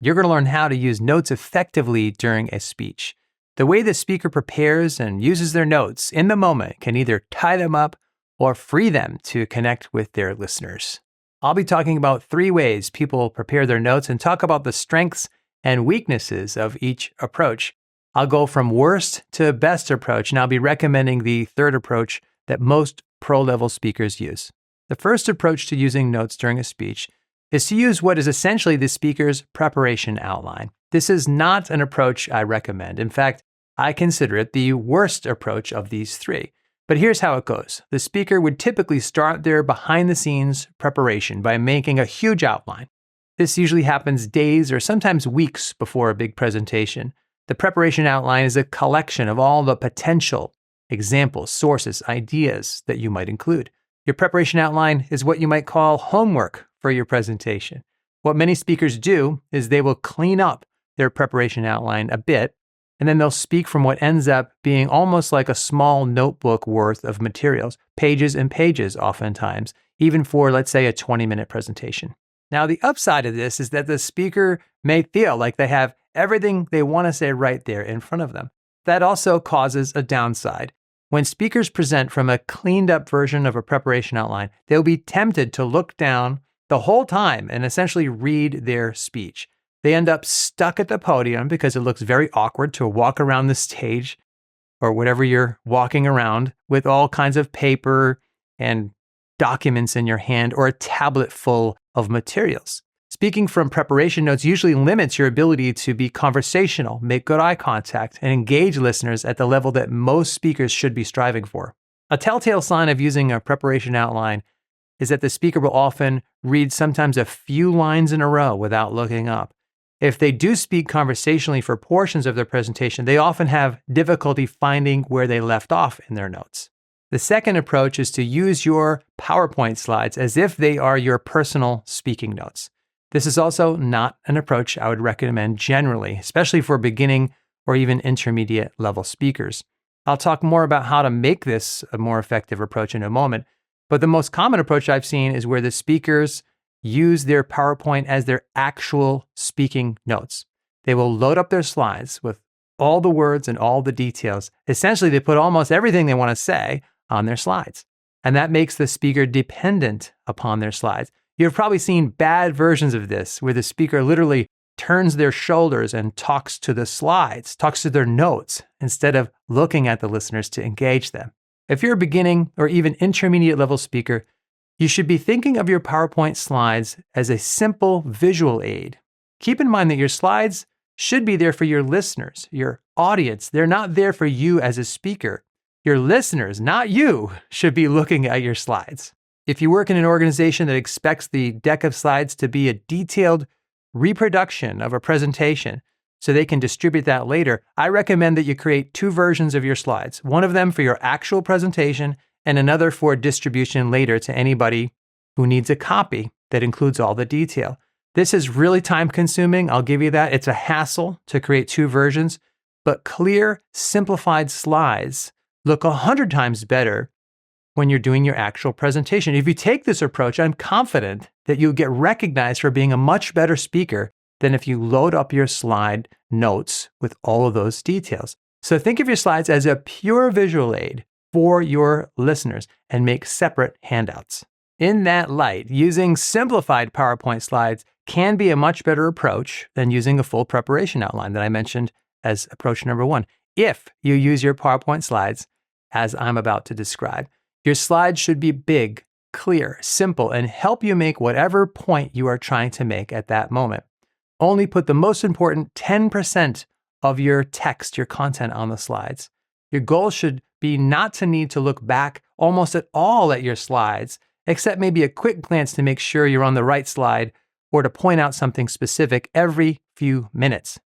you're going to learn how to use notes effectively during a speech. The way the speaker prepares and uses their notes in the moment can either tie them up or free them to connect with their listeners. I'll be talking about 3 ways people prepare their notes and talk about the strengths and weaknesses of each approach. I'll go from worst to best approach, and I'll be recommending the third approach that most pro-level speakers use. The first approach to using notes during a speech is to use what is essentially the speaker's preparation outline. This is not an approach I recommend. In fact, I consider it the worst approach of these 3. But here's how it goes. The speaker would typically start their behind-the-scenes preparation by making a huge outline. This usually happens days or sometimes weeks before a big presentation. The preparation outline is a collection of all the potential examples, sources, ideas that you might include. Your preparation outline is what you might call homework for your presentation. What many speakers do is they will clean up their preparation outline a bit, and then they'll speak from what ends up being almost like a small notebook worth of materials, pages and pages oftentimes, even for, let's say, a 20-minute presentation. Now, the upside of this is that the speaker may feel like they have everything they want to say right there in front of them. That also causes a downside. When speakers present from a cleaned up version of a preparation outline, they'll be tempted to look down the whole time and essentially read their speech. They end up stuck at the podium because it looks very awkward to walk around the stage or whatever you're walking around with all kinds of paper and documents in your hand or a tablet full of materials. Speaking from preparation notes usually limits your ability to be conversational, make good eye contact, and engage listeners at the level that most speakers should be striving for. A telltale sign of using a preparation outline is that the speaker will often read sometimes a few lines in a row without looking up. If they do speak conversationally for portions of their presentation, they often have difficulty finding where they left off in their notes. The second approach is to use your PowerPoint slides as if they are your personal speaking notes. This is also not an approach I would recommend generally, especially for beginning or even intermediate level speakers. I'll talk more about how to make this a more effective approach in a moment, but the most common approach I've seen is where the speakers use their PowerPoint as their actual speaking notes. They will load up their slides with all the words and all the details. Essentially, they put almost everything they want to say on their slides, and that makes the speaker dependent upon their slides. You've probably seen bad versions of this where the speaker literally turns their shoulders and talks to the slides, talks to their notes, instead of looking at the listeners to engage them. If you're a beginning or even intermediate level speaker, you should be thinking of your PowerPoint slides as a simple visual aid. Keep in mind that your slides should be there for your listeners, your audience. They're not there for you as a speaker. Your listeners, not you, should be looking at your slides. If you work in an organization that expects the deck of slides to be a detailed reproduction of a presentation so they can distribute that later, I recommend that you create 2 versions of your slides, one of them for your actual presentation and another for distribution later to anybody who needs a copy that includes all the detail. This is really time consuming, I'll give you that. It's a hassle to create 2 versions, but clear, simplified slides look 100 times better when you're doing your actual presentation. If you take this approach, I'm confident that you'll get recognized for being a much better speaker than if you load up your slide notes with all of those details. So think of your slides as a pure visual aid for your listeners and make separate handouts. In that light, using simplified PowerPoint slides can be a much better approach than using a full preparation outline that I mentioned as approach number 1. If you use your PowerPoint slides as I'm about to describe, your slides should be big, clear, simple, and help you make whatever point you are trying to make at that moment. Only put the most important 10% of your text, your content on the slides. Your goal should be not to need to look back almost at all at your slides, except maybe a quick glance to make sure you're on the right slide or to point out something specific every few minutes.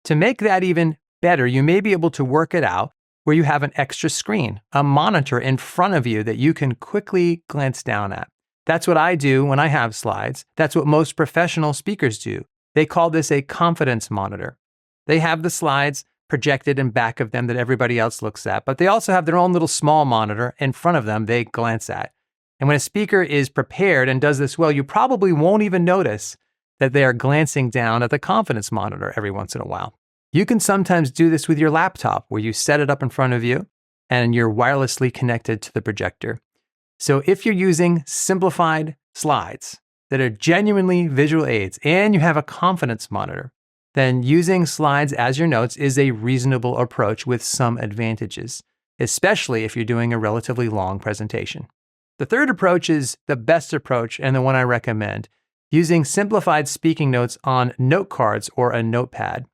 To make that even better, you may be able to work it out where you have an extra screen, a monitor in front of you that you can quickly glance down at. That's what I do when I have slides. That's what most professional speakers do. They call this a confidence monitor. They have the slides projected in back of them that everybody else looks at, but they also have their own little small monitor in front of them they glance at. And when a speaker is prepared and does this well, you probably won't even notice that they are glancing down at the confidence monitor every once in a while. You can sometimes do this with your laptop where you set it up in front of you and you're wirelessly connected to the projector. So if you're using simplified slides that are genuinely visual aids and you have a confidence monitor, then using slides as your notes is a reasonable approach with some advantages, especially if you're doing a relatively long presentation. The third approach is the best approach and the one I recommend, using simplified speaking notes on note cards or a notepad.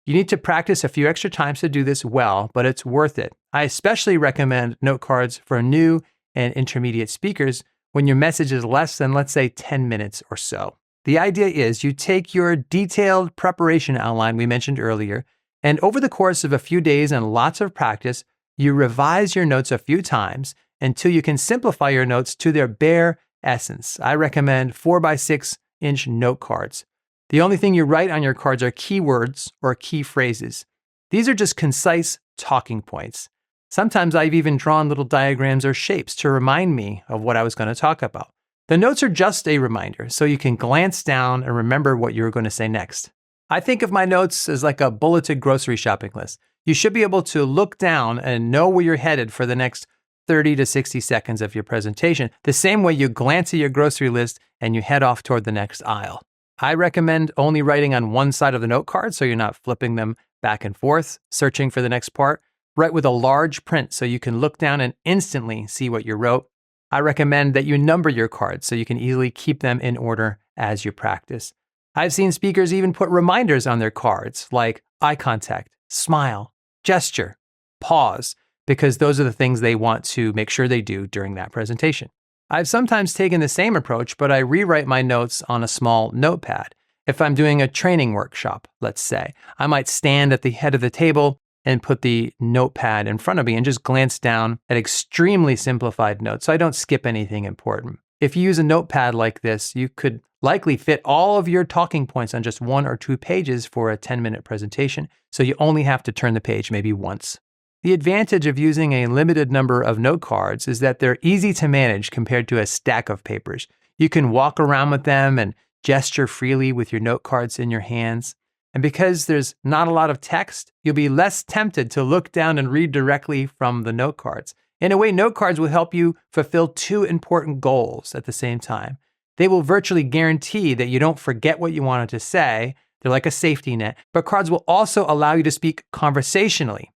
You need to practice a few extra times to do this well, but it's worth it. I especially recommend note cards for new and intermediate speakers when your message is less than, let's say, 10 minutes or so. The idea is you take your detailed preparation outline we mentioned earlier, and over the course of a few days and lots of practice, you revise your notes a few times until you can simplify your notes to their bare essence. I recommend 4x6-inch note cards. The only thing you write on your cards are keywords or key phrases. These are just concise talking points. Sometimes I've even drawn little diagrams or shapes to remind me of what I was going to talk about. The notes are just a reminder, so you can glance down and remember what you're going to say next. I think of my notes as like a bulleted grocery shopping list. You should be able to look down and know where you're headed for the next 30 to 60 seconds of your presentation, the same way you glance at your grocery list and you head off toward the next aisle. I recommend only writing on one side of the note card so you're not flipping them back and forth, searching for the next part. Write with a large print so you can look down and instantly see what you wrote. I recommend that you number your cards so you can easily keep them in order as you practice. I've seen speakers even put reminders on their cards like eye contact, smile, gesture, pause, because those are the things they want to make sure they do during that presentation. I've sometimes taken the same approach, but I rewrite my notes on a small notepad. If I'm doing a training workshop, let's say, I might stand at the head of the table and put the notepad in front of me and just glance down at extremely simplified notes so I don't skip anything important. If you use a notepad like this, you could likely fit all of your talking points on just 1 or 2 pages for a 10-minute presentation, so you only have to turn the page maybe once. The advantage of using a limited number of note cards is that they're easy to manage compared to a stack of papers. You can walk around with them and gesture freely with your note cards in your hands. And because there's not a lot of text, you'll be less tempted to look down and read directly from the note cards. In a way, note cards will help you fulfill 2 important goals at the same time. They will virtually guarantee that you don't forget what you wanted to say. They're like a safety net. But cards will also allow you to speak conversationally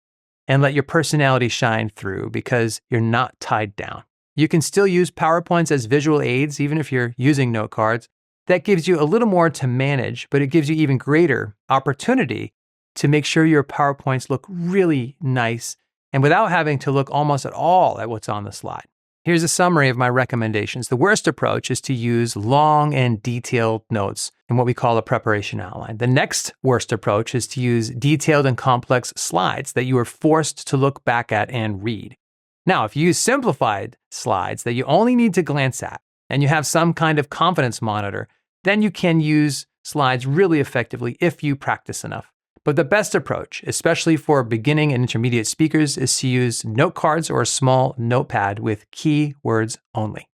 and let your personality shine through because you're not tied down. You can still use PowerPoints as visual aids, even if you're using note cards. That gives you a little more to manage, but it gives you even greater opportunity to make sure your PowerPoints look really nice and without having to look almost at all at what's on the slide. Here's a summary of my recommendations. The worst approach is to use long and detailed notes in what we call a preparation outline. The next worst approach is to use detailed and complex slides that you are forced to look back at and read. Now, if you use simplified slides that you only need to glance at and you have some kind of confidence monitor, then you can use slides really effectively if you practice enough. But the best approach, especially for beginning and intermediate speakers, is to use note cards or a small notepad with key words only.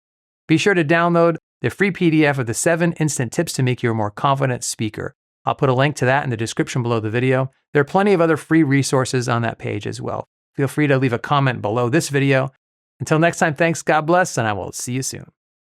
Be sure to download the free PDF of the 7 instant tips to make you a more confident speaker. I'll put a link to that in the description below the video. There are plenty of other free resources on that page as well. Feel free to leave a comment below this video. Until next time, thanks, God bless, and I will see you soon.